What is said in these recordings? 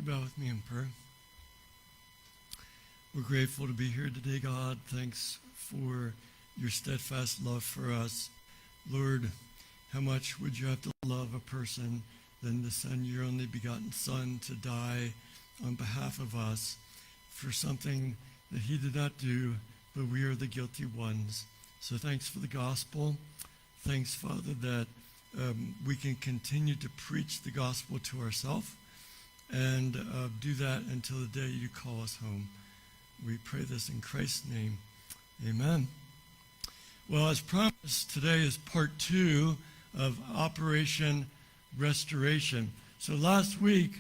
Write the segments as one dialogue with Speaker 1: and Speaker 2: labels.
Speaker 1: bow with me in prayer? We're grateful to be here today, God. Thanks for your steadfast love for us. Lord, how much would you have to love a person than to send your only begotten Son to die on behalf of us for something that he did not do, but we are the guilty ones. So thanks for the gospel. Thanks, Father, that we can continue to preach the gospel to ourselves and do that until the day you call us home. We pray this in Christ's name. Amen. Well, as promised, today is part 2 of Operation Restoration. So last week,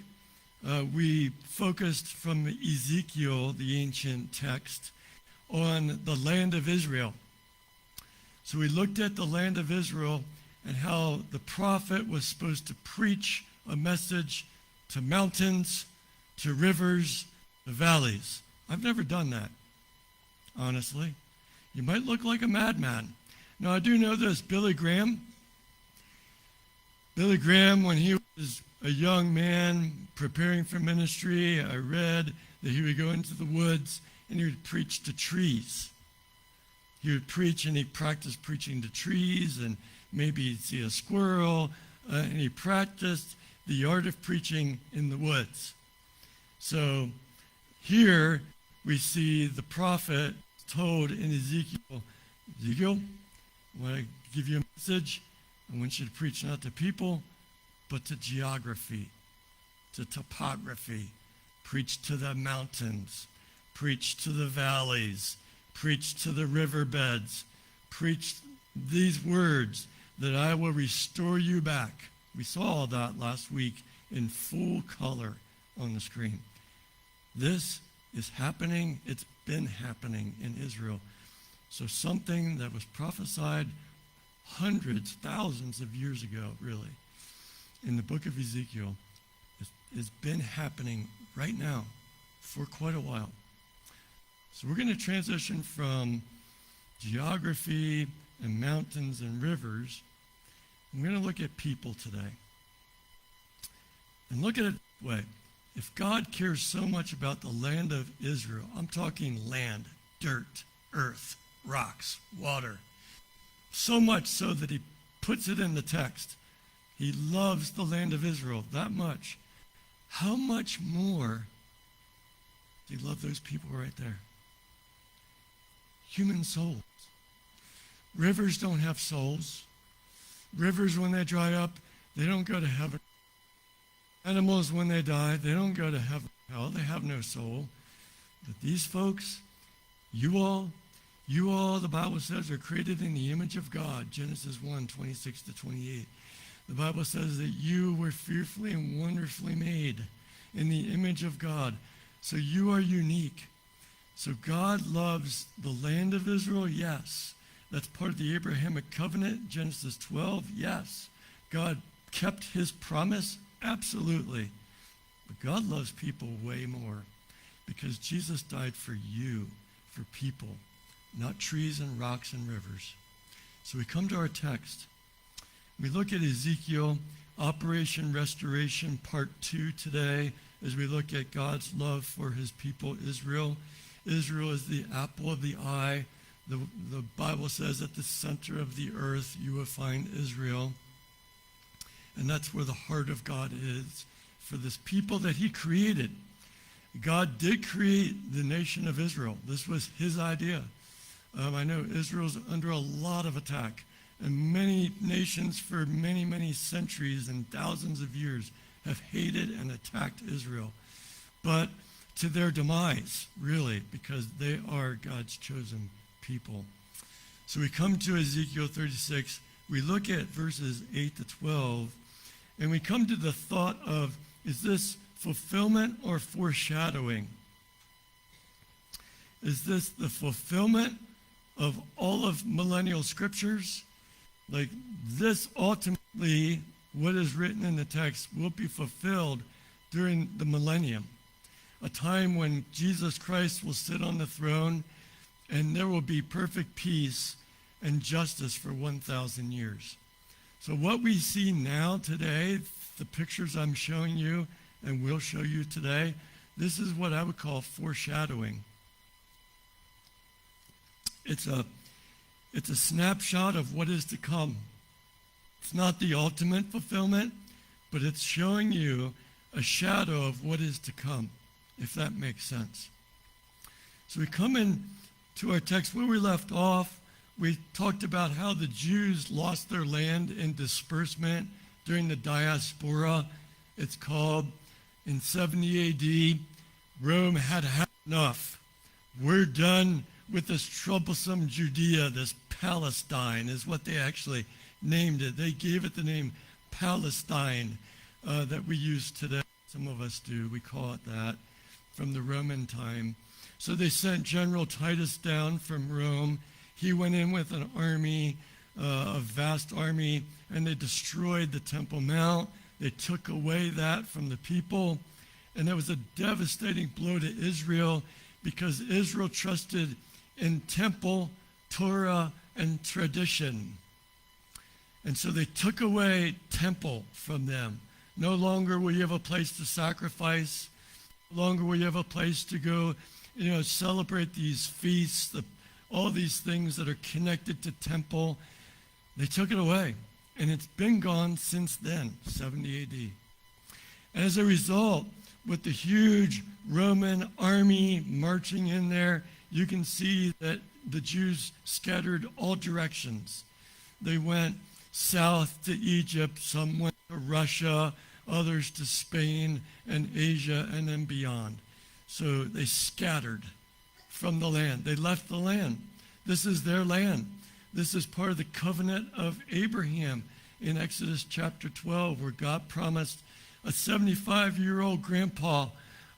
Speaker 1: we focused from Ezekiel, the ancient text, on the land of Israel. So we looked at the land of Israel and how the prophet was supposed to preach a message to mountains, to rivers, to valleys. I've never done that, honestly. You might look like a madman. Now, I do know this. Billy Graham, when he was a young man preparing for ministry, I read that he would go into the woods and he would preach to trees. He would preach and he practiced preaching to trees, and maybe he'd see a squirrel, and he practiced the art of preaching in the woods. So here we see the prophet told in Ezekiel, I want to give you a message. I want you to preach not to people, but to geography, to topography. Preach to the mountains. Preach to the valleys. Preach to the riverbeds. Preach these words that I will restore you back. We saw all that last week in full color on the screen. This is happening. It's been happening in Israel. So something that was prophesied hundreds, thousands of years ago, really, in the book of Ezekiel, has been happening right now for quite a while. So we're going to transition from geography and mountains and rivers. I'm going to look at people today. And look at it this way. If God cares so much about the land of Israel, I'm talking land, dirt, earth, rocks, water, so much so that he puts it in the text. He loves the land of Israel that much. How much more does he love those people right there? Human souls. Rivers don't have souls. Rivers, when they dry up, they don't go to heaven. Animals, when they die, they don't go to heaven or hell. They have no soul. But these folks, you all, the Bible says, are created in the image of God. Genesis 1:26-28. The Bible says that you were fearfully and wonderfully made in the image of God. So you are unique. So God loves the land of Israel, yes. That's part of the Abrahamic covenant, Genesis 12, yes. God kept his promise, absolutely. But God loves people way more because Jesus died for you, for people, not trees and rocks and rivers. So we come to our text. We look at Ezekiel, Operation Restoration, part 2 today, as we look at God's love for his people, Israel. Israel is the apple of the eye. The Bible says at the center of the earth you will find Israel. And that's where the heart of God is for this people that he created. God did create the nation of Israel. This was his idea. I know Israel's under a lot of attack. And many nations for many, many centuries and thousands of years have hated and attacked Israel. But to their demise, really, because they are God's chosen people. So we come to Ezekiel 36. We look at verses 8-12, and we come to the thought of, is this fulfillment or foreshadowing? Is this the fulfillment of all of millennial scriptures? Like this ultimately, what is written in the text will be fulfilled during the millennium, a time when Jesus Christ will sit on the throne and there will be perfect peace and justice for 1,000 years. So what we see now today, the pictures I'm showing you, and we'll show you today, this is what I would call foreshadowing. It's a snapshot of what is to come. It's not the ultimate fulfillment, but it's showing you a shadow of what is to come, if that makes sense. So we come in to our text where we left off. We talked about how the Jews lost their land in disbursement during the diaspora. It's called in 70 AD. Rome had enough. We're done with this troublesome Judea, this Palestine is what they actually named it. They gave it the name Palestine that we use today. Some of us do. We call it that from the Roman time. So they sent General Titus down from Rome. He went in with an army, a vast army, and they destroyed the Temple Mount. They took away that from the people. And that was a devastating blow to Israel because Israel trusted in temple, Torah, and tradition. And so they took away temple from them. No longer will you have a place to sacrifice. No longer will you have a place to go, celebrate these feasts, all these things that are connected to temple. They took it away. And it's been gone since then, 70 AD. And as a result, with the huge Roman army marching in there, you can see that the Jews scattered all directions. They went south to Egypt, some went to Russia, others to Spain and Asia and then beyond. So they scattered from the land. They left the land. This is their land. This is part of the covenant of Abraham in Exodus chapter 12, where God promised a 75-year-old grandpa,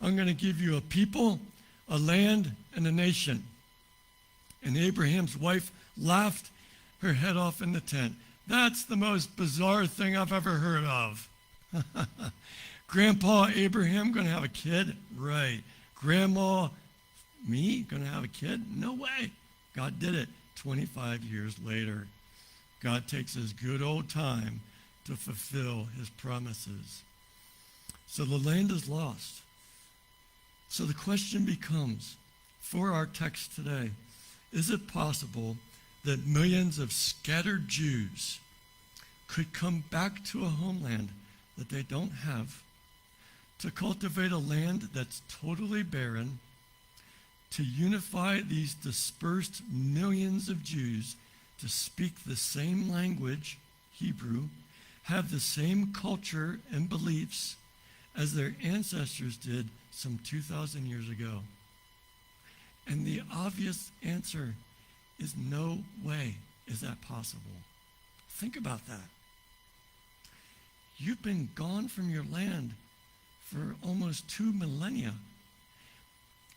Speaker 1: I'm going to give you a people, a land, and a nation. And Abraham's wife laughed her head off in the tent. That's the most bizarre thing I've ever heard of. Grandpa Abraham going to have a kid? Right. Grandma, me, going to have a kid? No way. God did it 25 years later. God takes his good old time to fulfill his promises. So the land is lost. So the question becomes, for our text today, is it possible that millions of scattered Jews could come back to a homeland that they don't have, to cultivate a land that's totally barren, to unify these dispersed millions of Jews to speak the same language, Hebrew, have the same culture and beliefs as their ancestors did some 2,000 years ago? And the obvious answer is no way is that possible. Think about that. You've been gone from your land for almost 2 millennia,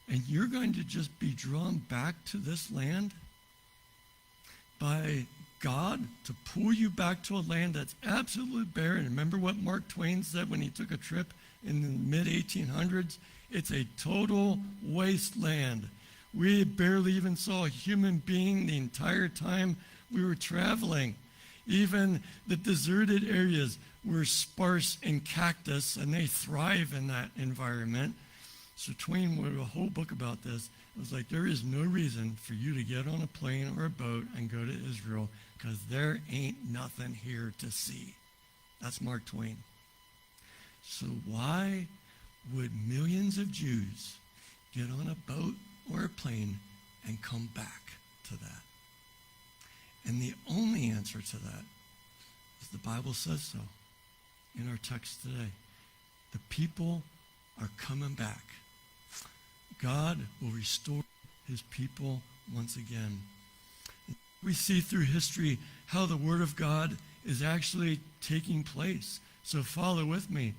Speaker 1: and you're going to just be drawn back to this land by God to pull you back to a land that's absolutely barren. Remember what Mark Twain said when he took a trip in the mid-1800s? It's a total wasteland. We barely even saw a human being the entire time we were traveling. Even the deserted areas were sparse in cactus, and they thrive in that environment. So Twain wrote a whole book about this. It was like, there is no reason for you to get on a plane or a boat and go to Israel, because there ain't nothing here to see. That's Mark Twain. So why would millions of Jews get on a boat or a plane and come back to that? And the only answer to that is the Bible says so in our text today. The people are coming back. God will restore his people once again. We see through history how the Word of God is actually taking place. So follow with me.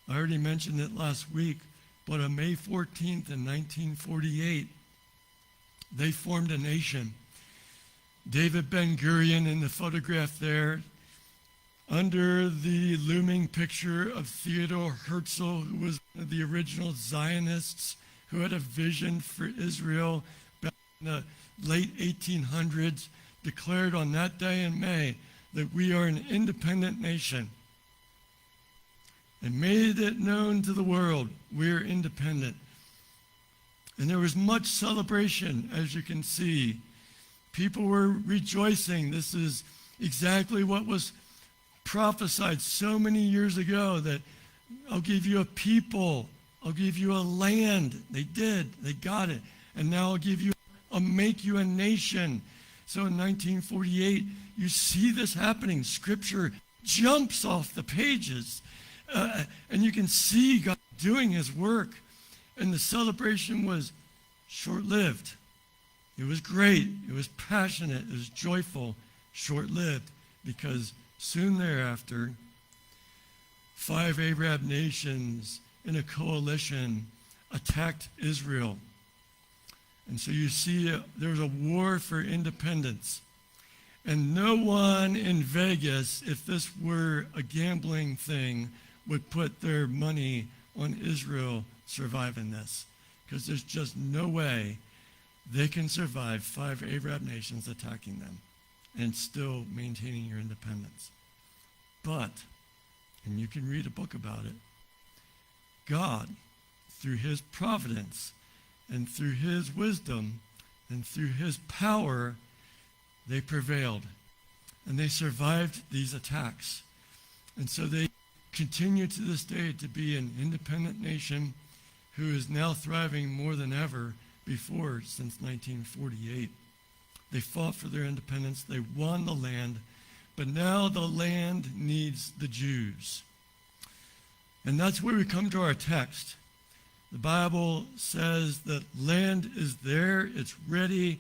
Speaker 1: I already mentioned it last week, but on May 14th in 1948, they formed a nation. David Ben-Gurion in the photograph there, under the looming picture of Theodore Herzl, who was one of the original Zionists, who had a vision for Israel back in the late 1800s, declared on that day in May that we are an independent nation. and made it known to the world, we're independent. And there was much celebration, as you can see. People were rejoicing. This is exactly what was prophesied so many years ago, that I'll give you a people, I'll give you a land. They did, they got it. And now I'll make you a nation. So in 1948, you see this happening. Scripture jumps off the pages. And you can see God doing his work. And the celebration was short-lived. It was great. It was passionate. It was joyful. Short-lived. Because soon thereafter, 5 Arab nations in a coalition attacked Israel. And so you see there was a war for independence. And no one in Vegas, if this were a gambling thing, would put their money on Israel surviving this. Because there's just no way they can survive 5 Arab nations attacking them and still maintaining your independence. But, and you can read a book about it, God, through his providence and through his wisdom and through his power, they prevailed. And they survived these attacks. And so they continue to this day to be an independent nation who is now thriving more than ever before since 1948. They fought for their independence. They won the land. But now the land needs the Jews. And that's where we come to our text. The Bible says that land is there. It's ready.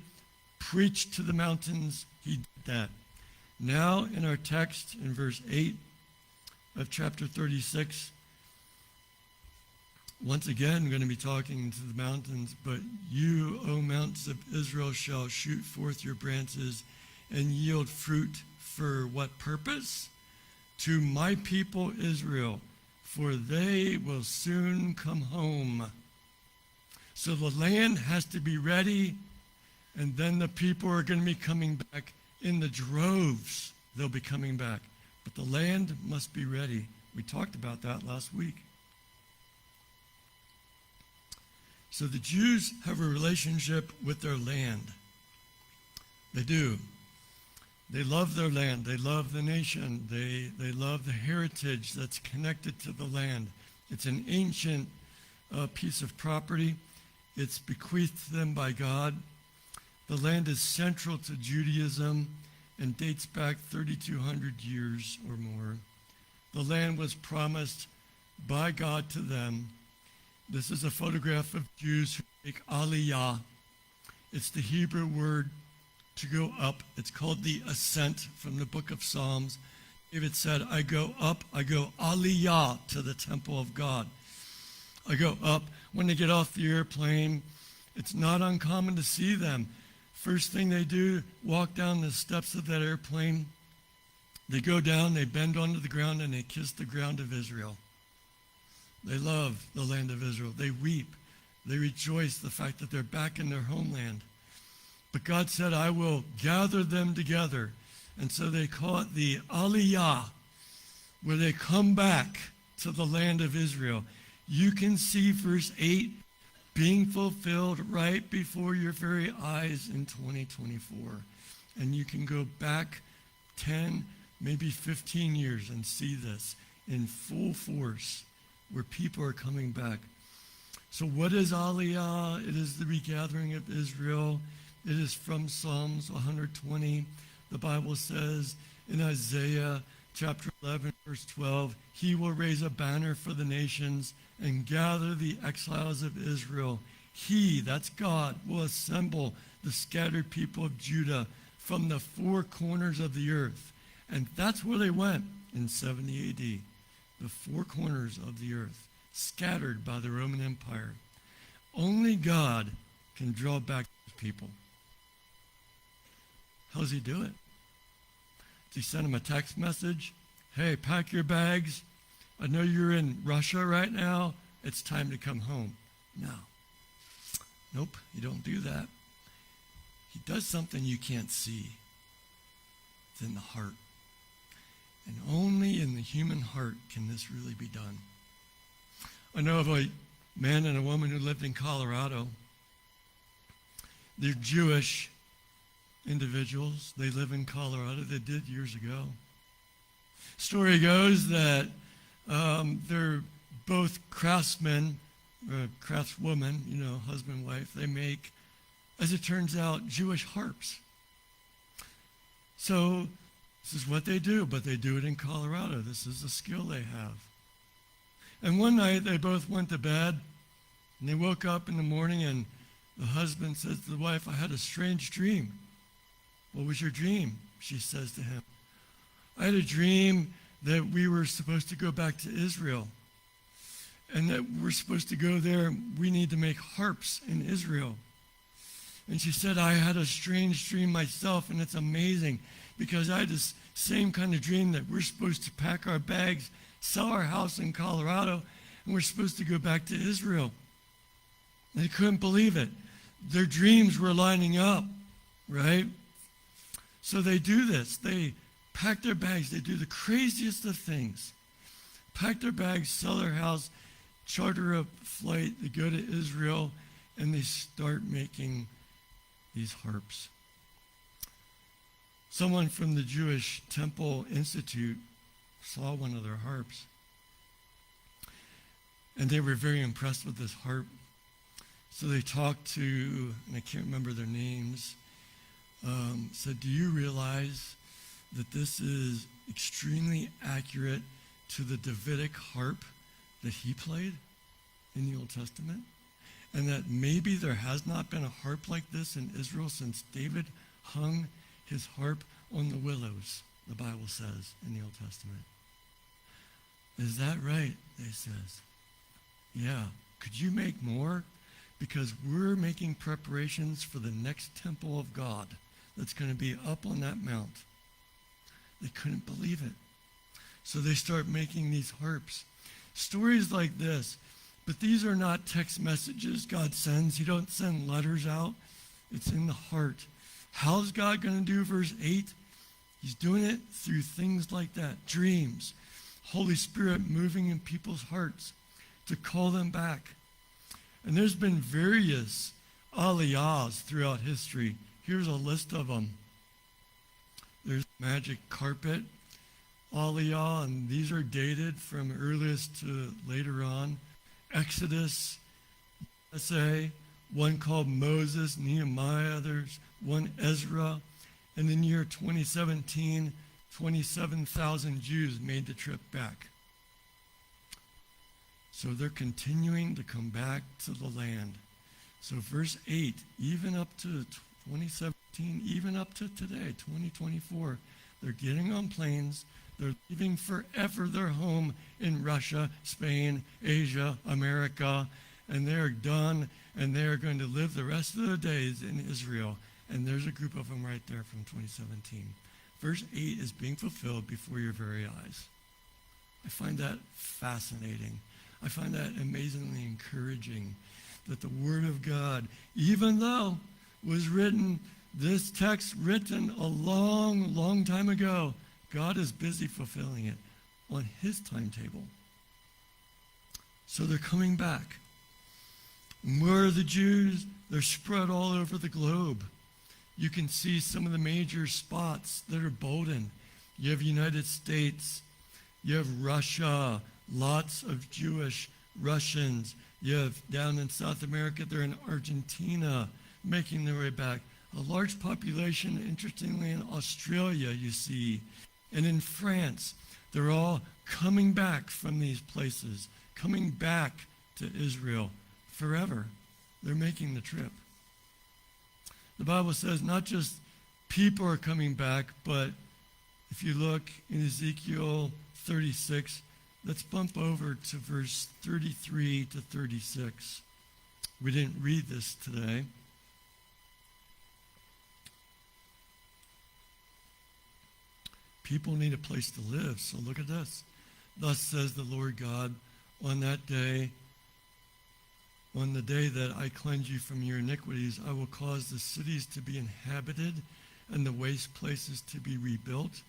Speaker 1: Preach to the mountains. He did that. Now in our text in verse 8 of chapter 36, once again, I'm going to be talking to the mountains. But you, O mountains of Israel, shall shoot forth your branches and yield fruit for what purpose? To my people Israel, for they will soon come home. So the land has to be ready, and then the people are going to be coming back in the droves. They'll be coming back. But the land must be ready. We talked about that last week. So the Jews have a relationship with their land. They do. They love their land. They love the nation. They love the heritage that's connected to the land. It's an ancient piece of property. It's bequeathed to them by God. The land is central to Judaism and dates back 3,200 years or more. The land was promised by God to them. This is a photograph of Jews who make aliyah. It's the Hebrew word to go up. It's called the ascent from the book of Psalms. David said, I go up, I go aliyah to the temple of God. I go up. When they get off the airplane, it's not uncommon to see them. First thing they do, walk down the steps of that airplane. They go down, they bend onto the ground, and they kiss the ground of Israel. They love the land of Israel. They weep. They rejoice the fact that they're back in their homeland. But God said, I will gather them together. And so they call it the Aliyah, where they come back to the land of Israel. You can see verse 8 being fulfilled right before your very eyes in 2024. And you can go back 10, maybe 15 years and see this in full force, where people are coming back. So what is Aliyah? It is the regathering of Israel. It is from Psalms 120. The Bible says in Isaiah chapter 11, verse 12, he will raise a banner for the nations and gather the exiles of Israel. He, that's God, will assemble the scattered people of Judah from the 4 corners of the earth. And that's where they went in 70 AD. The 4 corners of the earth, scattered by the Roman Empire. Only God can draw back his people. How does he do it? Does he send them a text message? Hey, pack your bags. I know you're in Russia right now. It's time to come home. No. Nope, you don't do that. He does something you can't see. It's in the heart. And only in the human heart can this really be done. I know of a man and a woman who lived in Colorado. They're Jewish individuals. They live in Colorado. They did years ago. Story goes that they're both craftsmen, craftswomen, husband, wife. They make, as it turns out, Jewish harps. So this is what they do, but they do it in Colorado. This is a skill they have. And one night they both went to bed, and they woke up in the morning, and the husband says to the wife, "I had a strange dream." "What was your dream?" she says to him. "I had a dream that we were supposed to go back to Israel, and that we're supposed to go there. We need to make harps in Israel." And she said, "I had a strange dream myself, and it's amazing because I had this same kind of dream that we're supposed to pack our bags, sell our house in Colorado, and we're supposed to go back to Israel." They couldn't believe it. Their dreams were lining up, right? So they do this. They pack their bags. They do the craziest of things. Pack their bags, sell their house, charter a flight, they go to Israel, and they start making these harps. Someone from the Jewish Temple Institute saw one of their harps, and they were very impressed with this harp. So they talked to, and I can't remember their names, said, "Do you realize that this is extremely accurate to the Davidic harp that he played in the Old Testament? And that maybe there has not been a harp like this in Israel since David hung his harp on the willows," the Bible says in the Old Testament. "Is that right?" they says. "Yeah. Could you make more? Because we're making preparations for the next temple of God that's going to be up on that mount." They couldn't believe it. So they start making these harps. Stories like this, but these are not text messages God sends. He don't send letters out. It's in the heart. How's God going to do verse 8? He's doing it through things like that, dreams, Holy Spirit moving in people's hearts to call them back. And there's been various aliyahs throughout history. Here's a list of them. There's magic carpet aliyah, and these are dated from earliest to later on. Exodus, essay, one called Moses, Nehemiah, there's one Ezra. And in the year 2017, 27,000 Jews made the trip back. So they're continuing to come back to the land. So verse 8, even up to 2017, even up to today, 2024, they're getting on planes. They're leaving forever their home in Russia, Spain, Asia, America, and they're done, and they're going to live the rest of their days in Israel. And there's a group of them right there from 2017. Verse 8 is being fulfilled before your very eyes. I find that fascinating. I find that amazingly encouraging that the Word of God, even though was written, this text written a long, long time ago, God is busy fulfilling it on his timetable. So they're coming back. And where are the Jews? They're spread all over the globe. You can see some of the major spots that are bolded. You have United States. You have Russia, lots of Jewish Russians. You have down in South America, they're in Argentina, making their way back. A large population, interestingly, in Australia, you see. And in France, they're all coming back from these places, coming back to Israel forever. They're making the trip. The Bible says not just people are coming back, but if you look in Ezekiel 36, let's bump over to verse 33 to 36. We didn't read this today. People need a place to live, so look at this. Thus says the Lord God, on that day, on the day that I cleanse you from your iniquities, I will cause the cities to be inhabited and the waste places to be rebuilt,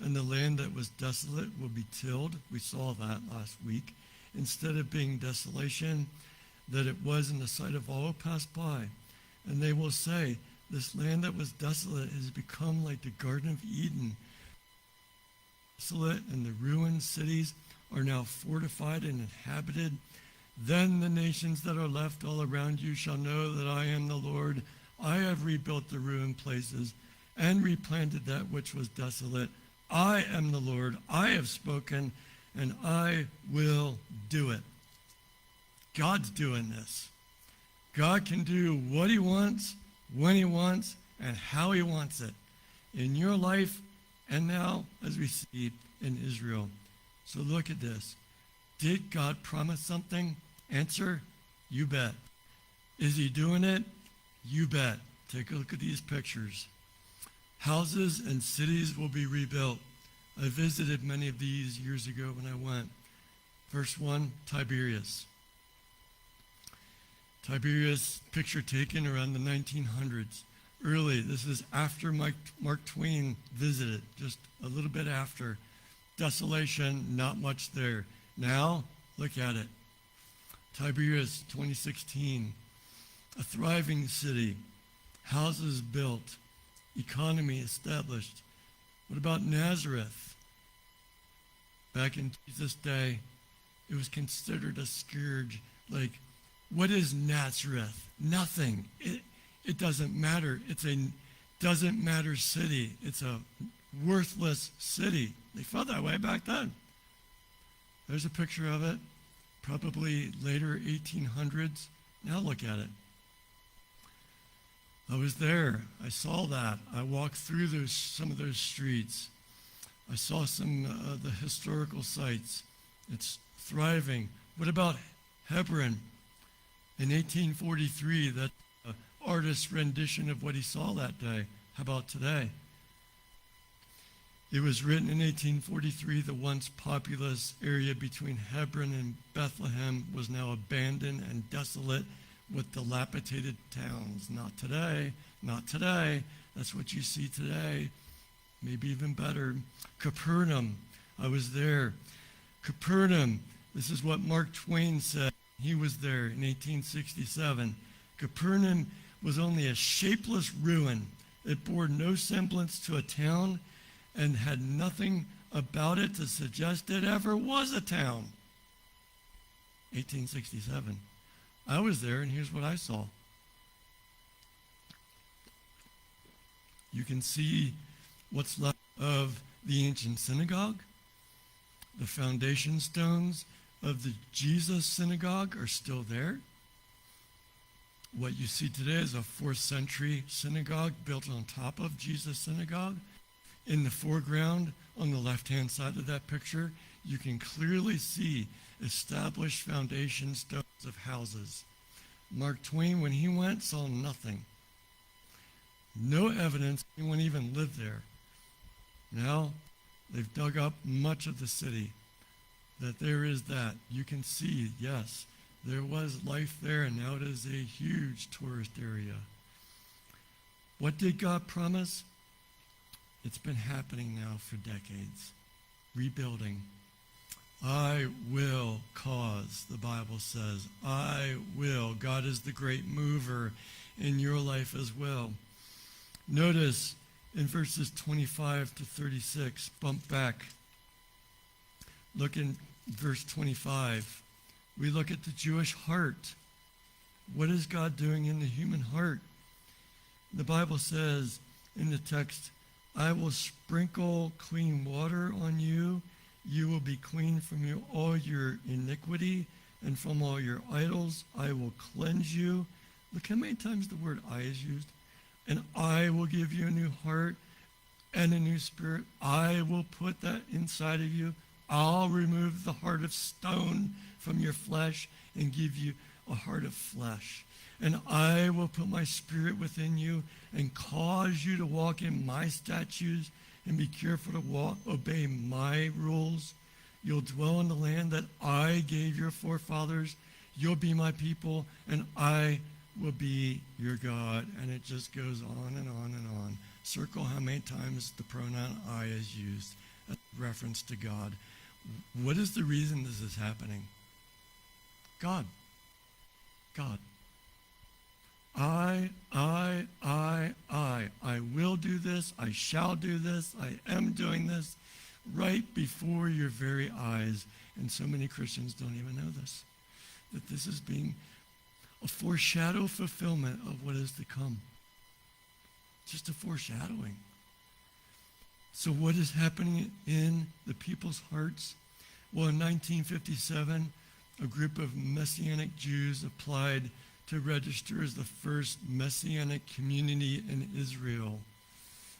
Speaker 1: and the land that was desolate will be tilled. We saw that last week. Instead of being desolation, that it was in the sight of all who pass by. And they will say, this land that was desolate has become like the Garden of Eden. Desolate and the ruined cities are now fortified and inhabited. Then the nations that are left all around you shall know that I am the Lord. I have rebuilt the ruined places and replanted that which was desolate. I am the Lord. I have spoken, and I will do it. God's doing this. God can do what he wants, when he wants, and how he wants it in your life and now as we see in Israel. So look at this. Did God promise something? Answer, you bet. Is he doing it? You bet. Take a look at these pictures. Houses and cities will be rebuilt. I visited many of these years ago when I went. First one, Tiberias. Tiberias, picture taken around the 1900s. Early, this is after Mark Twain visited, just a little bit after. Desolation, not much there. Now, look at it. Tiberias, 2016. A thriving city. Houses built. Economy established. What about Nazareth? Back in Jesus' day, it was considered a scourge. Like, what is Nazareth? Nothing. It doesn't matter. It's a doesn't matter city. It's a worthless city. They felt that way back then. There's a picture of it, probably later 1800s. Now look at it. I was there. I saw that. I walked through some of those streets. I saw some of the historical sites. It's thriving. What about Hebron? In 1843, that artist's rendition of what he saw that day. How about today? It was written in 1843, the once populous area between Hebron and Bethlehem was now abandoned and desolate with dilapidated towns. Not today, not today. That's what you see today. Maybe even better. Capernaum, I was there. Capernaum, this is what Mark Twain said. He was there in 1867. Capernaum was only a shapeless ruin. It bore no semblance to a town and had nothing about it to suggest it ever was a town. 1867. I was there, and here's what I saw. You can see what's left of the ancient synagogue. The foundation stones of the Jesus synagogue are still there. What you see today is a 4th century synagogue built on top of Jesus synagogue. In the foreground, on the left-hand side of that picture, you can clearly see established foundation stones of houses. Mark Twain, when he went, saw nothing. No evidence anyone even lived there. Now, they've dug up much of the city. That there is that. You can see, yes, there was life there, and now it is a huge tourist area. What did God promise? It's been happening now for decades. Rebuilding. I will cause, the Bible says. I will. God is the great mover in your life as well. Notice in verses 25 to 36, bump back. Look in verse 25. We look at the Jewish heart. What is God doing in the human heart? The Bible says in the text, I will sprinkle clean water on you. You will be clean from all your iniquity and from all your idols. I will cleanse you. Look how many times the word I is used. And I will give you a new heart and a new spirit. I will put that inside of you. I'll remove the heart of stone from your flesh and give you a heart of flesh. And I will put my spirit within you and cause you to walk in my statutes and be careful to obey my rules. You'll dwell in the land that I gave your forefathers. You'll be my people, and I will be your God. And it just goes on and on and on. Circle how many times the pronoun I is used as a reference to God. What is the reason this is happening? God. God. I will do this. I shall do this. I am doing this right before your very eyes. And so many Christians don't even know this. That this is being a foreshadow fulfillment of what is to come. Just a foreshadowing. So what is happening in the people's hearts? Well, in 1957, a group of Messianic Jews applied to register as the first Messianic community in Israel.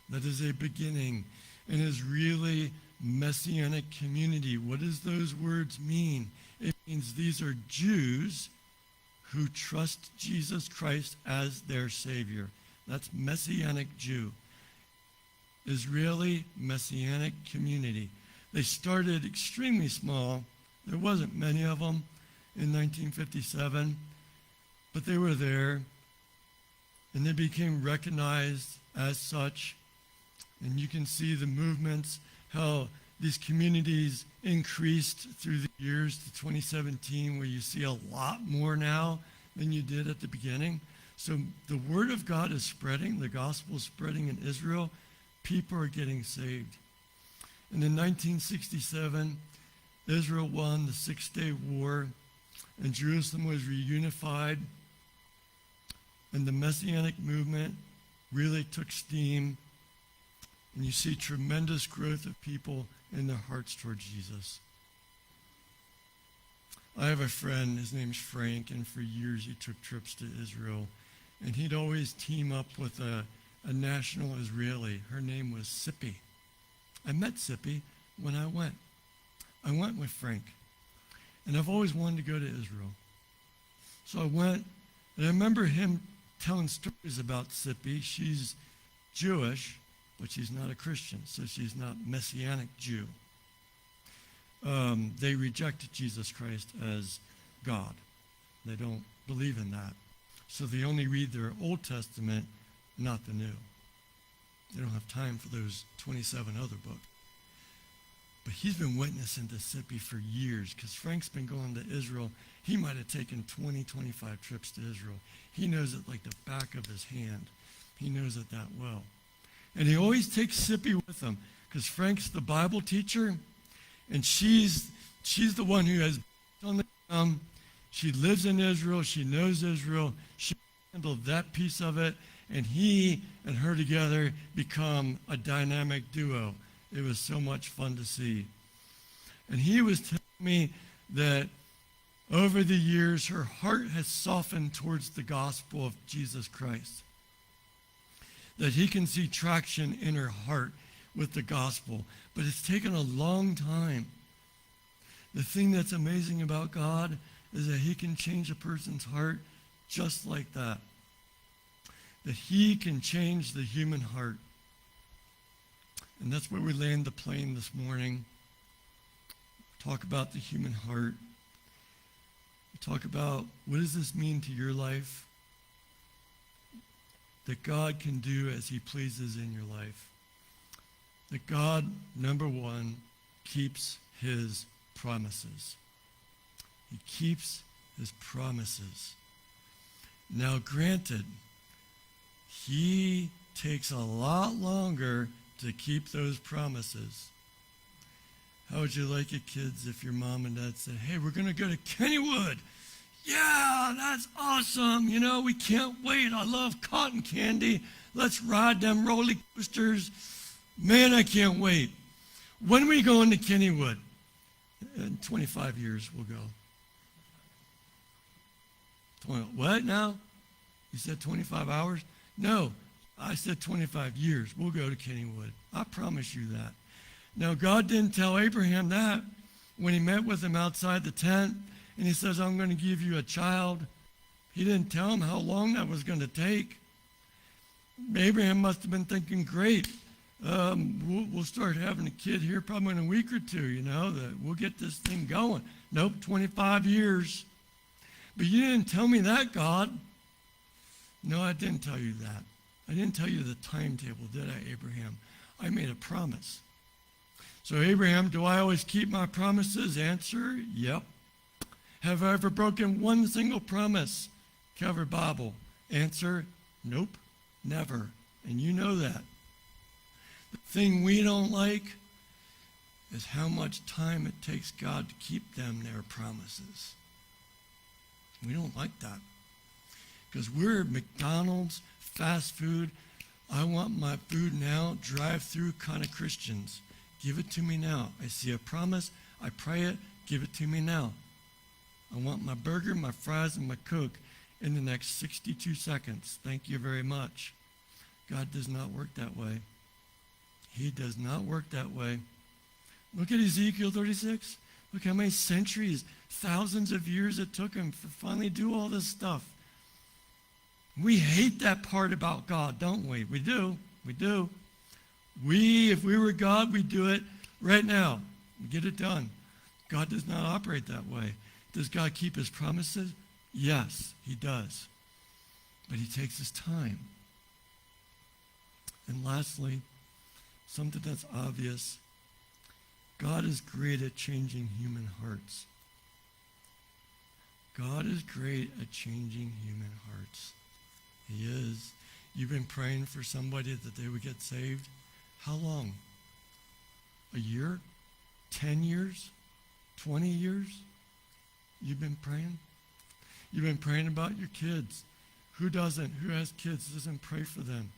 Speaker 1: That is a beginning. An Israeli Messianic community. What does those words mean? It means these are Jews who trust Jesus Christ as their Savior. That's Messianic Jew. Israeli Messianic community. They started extremely small. There wasn't many of them in 1957, but they were there, and they became recognized as such. And you can see the movements, how these communities increased through the years to 2017, where you see a lot more now than you did at the beginning. So the word of God is spreading, the gospel is spreading in Israel. People are getting saved. And in 1967, Israel won the Six-Day War, and Jerusalem was reunified, and the Messianic movement really took steam, and you see tremendous growth of people in their hearts toward Jesus. I have a friend, his name's Frank, and for years he took trips to Israel, and he'd always team up with a national Israeli. Her name was Sippy. I met Sippy when I went. I went with Frank, and I've always wanted to go to Israel. So I went, and I remember him telling stories about Sippy. She's Jewish, but she's not a Christian, so she's not Messianic Jew. They reject Jesus Christ as God. They don't believe in that. So they only read their Old Testament, not the New. They don't have time for those 27 other books. But he's been witnessing to Sippy for years, because Frank's been going to Israel. He might have taken 20, 25 trips to Israel. He knows it like the back of his hand. He knows it that well. And he always takes Sippy with him, because Frank's the Bible teacher, and she's the one who has on the ground. She lives in Israel. She knows Israel. She handled that piece of it, and he and her together become a dynamic duo. It was so much fun to see. And he was telling me that over the years, her heart has softened towards the gospel of Jesus Christ. That he can see traction in her heart with the gospel. But it's taken a long time. The thing that's amazing about God is that he can change a person's heart just like that. That he can change the human heart. And that's where we land the plane this morning. Talk about the human heart. Talk about what does this mean to your life? That God can do as he pleases in your life. That God, number one, keeps his promises. He keeps his promises. Now, granted, he takes a lot longer to keep those promises. How would you like it, kids, if your mom and dad said, hey, we're going to go to Kennywood. Yeah, that's awesome. You know, we can't wait. I love cotton candy. Let's ride them roller coasters. Man, I can't wait. When are we going to Kennywood? In 25 years, we'll go. What now? You said 25 hours? No, I said 25 years. We'll go to Kennywood. I promise you that. Now, God didn't tell Abraham that when he met with him outside the tent, and he says, I'm going to give you a child. He didn't tell him how long that was going to take. Abraham must have been thinking, great, we'll start having a kid here probably in a week or two, you know, that we'll get this thing going. Nope, 25 years. But you didn't tell me that, God. No, I didn't tell you that. I didn't tell you the timetable, did I, Abraham? I made a promise. So, Abraham, do I always keep my promises? Answer, yep. Have I ever broken one single promise? Cover Bible. Answer, nope, never. And you know that. The thing we don't like is how much time it takes God to keep them their promises. We don't like that. Because we're McDonald's, fast food, I want my food now, drive-through kind of Christians. Give it to me now. I see a promise, I pray it, give it to me now. I want my burger, my fries, and my Coke in the next 62 seconds. Thank you very much. God does not work that way. He does not work that way. Look at Ezekiel 36. Look how many centuries, thousands of years it took him to finally do all this stuff. We hate that part about God, don't we? We do. We do. If we were God, we'd do it right now. Get it done. God does not operate that way. Does God keep his promises? Yes, he does. But he takes his time. And lastly, something that's obvious, God is great at changing human hearts. God is great at changing human hearts. He is. You've been praying for somebody that they would get saved. How long? A year? 10 years? 20 years? You've been praying? You've been praying about your kids. Who doesn't? Who has kids doesn't pray for them?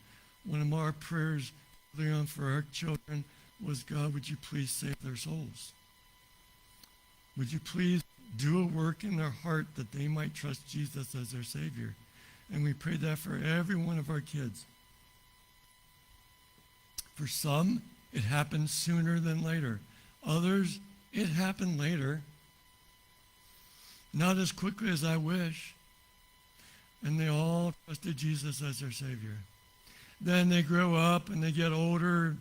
Speaker 1: One of our prayers early on for our children was, God, would you please save their souls? Would you please do a work in their heart that they might trust Jesus as their Savior? And we prayed that for every one of our kids. For some, it happened sooner than later. Others, it happened later. Not as quickly as I wish. And they all trusted Jesus as their Savior. Then they grow up and they get older.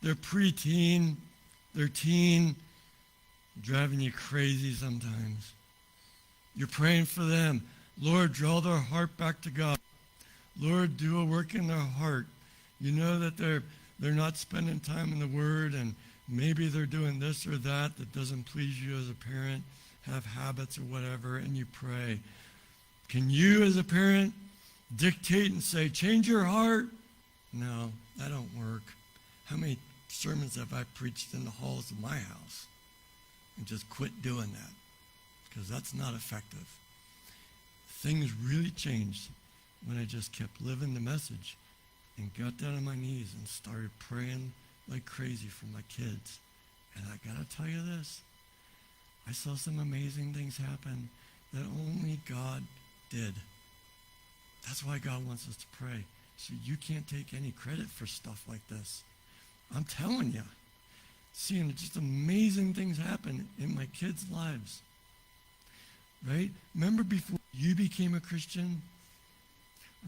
Speaker 1: They're preteen, they're teen, driving you crazy sometimes. You're praying for them. Lord, draw their heart back to God. Lord, do a work in their heart. You know that they're not spending time in the Word, and maybe they're doing this or that doesn't please you as a parent, have habits or whatever, and you pray. Can you as a parent dictate and say, change your heart? No, that don't work. How many sermons have I preached in the halls of my house and just quit doing that? Because that's not effective. Things really changed when I just kept living the message and got down on my knees and started praying like crazy for my kids. And I got to tell you this, I saw some amazing things happen that only God did. That's why God wants us to pray. So you can't take any credit for stuff like this. I'm telling you, seeing just amazing things happen in my kids' lives. Right? Remember before you became a Christian,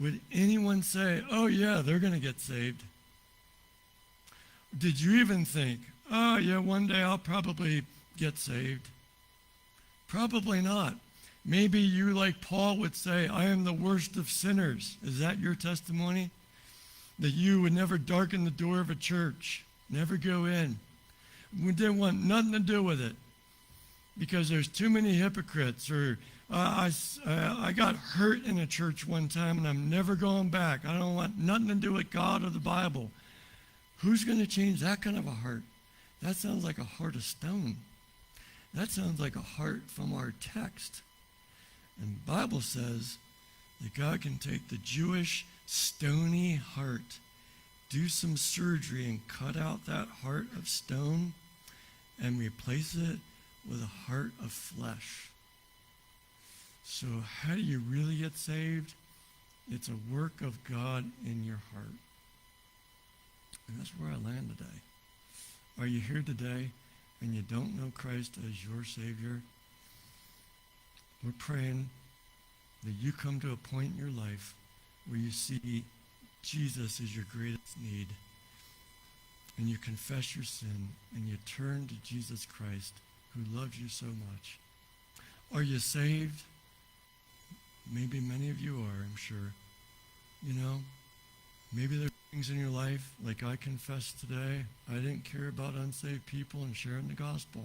Speaker 1: would anyone say, oh yeah, they're going to get saved? Did you even think, oh yeah, one day I'll probably get saved? Probably not. Maybe you, like Paul, would say, I am the worst of sinners. Is that your testimony? That you would never darken the door of a church, never go in. We didn't want nothing to do with it because there's too many hypocrites. Or I got hurt in a church one time and I'm never going back. I don't want nothing to do with God or the Bible. Who's going to change that kind of a heart? That sounds like a heart of stone. That sounds like a heart from our text. And the Bible says that God can take the Jewish stony heart, do some surgery and cut out that heart of stone and replace it with a heart of flesh. So how do you really get saved? It's a work of God in your heart. And that's where I land today. Are you here today and you don't know Christ as your Savior? We're praying that you come to a point in your life where you see Jesus is your greatest need, and you confess your sin, and you turn to Jesus Christ, who loves you so much. Are you saved? Maybe many of you are, I'm sure. You know, maybe there's things in your life, like I confessed today, I didn't care about unsaved people and sharing the gospel.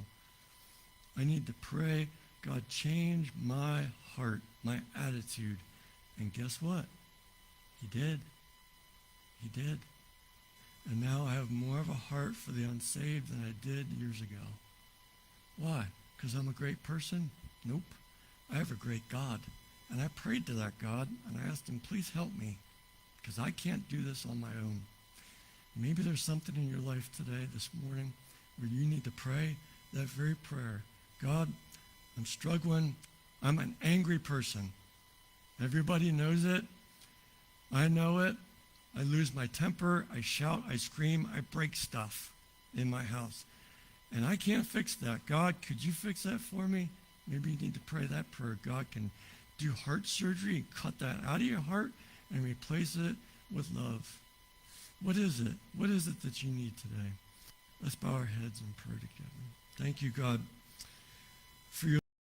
Speaker 1: I need to pray, God, change my heart, my attitude. And guess what? He did. He did. And now I have more of a heart for the unsaved than I did years ago. Why? Because I'm a great person? Nope. I have a great God. And I prayed to that God, and I asked him, please help me, because I can't do this on my own. Maybe there's something in your life today, this morning, where you need to pray that very prayer. God, I'm struggling. I'm an angry person. Everybody knows it. I know it. I lose my temper. I shout. I scream. I break stuff in my house. And I can't fix that. God, could you fix that for me? Maybe you need to pray that prayer. God can do heart surgery and cut that out of your heart and replace it with love. What is it? What is it that you need today? Let's bow our heads and pray together. Thank you, God, for your